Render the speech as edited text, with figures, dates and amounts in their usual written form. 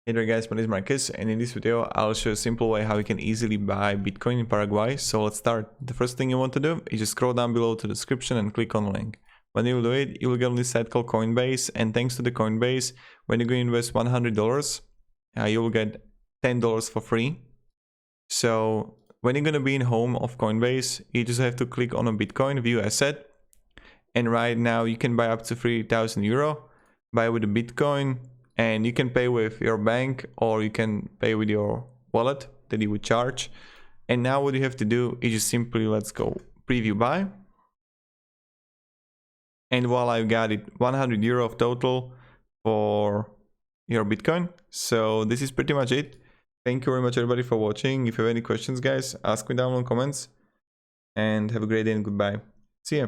Hey there guys, my name is Marcus, and in this video I'll show a simple way how you can easily buy Bitcoin in Paraguay. So let's start. The first thing you want to do is just scroll down below to the description and click on the link. When you do it, you will get on this site called Coinbase, and thanks to the Coinbase, when you go invest $100, you will get $10 for free. So when you're gonna be in home of Coinbase, you just have to click on a Bitcoin view asset, and right now you can buy up to 3,000 euro, buy with a Bitcoin. And you can pay with your bank or you can pay with your wallet that you would charge. And now what you have to do is just simply, let's go preview buy. And voila, you got it, 100 euro of total for your Bitcoin. So this is pretty much it. Thank you very much everybody for watching. If you have any questions guys, ask me down in the comments. And have a great day and goodbye. See ya.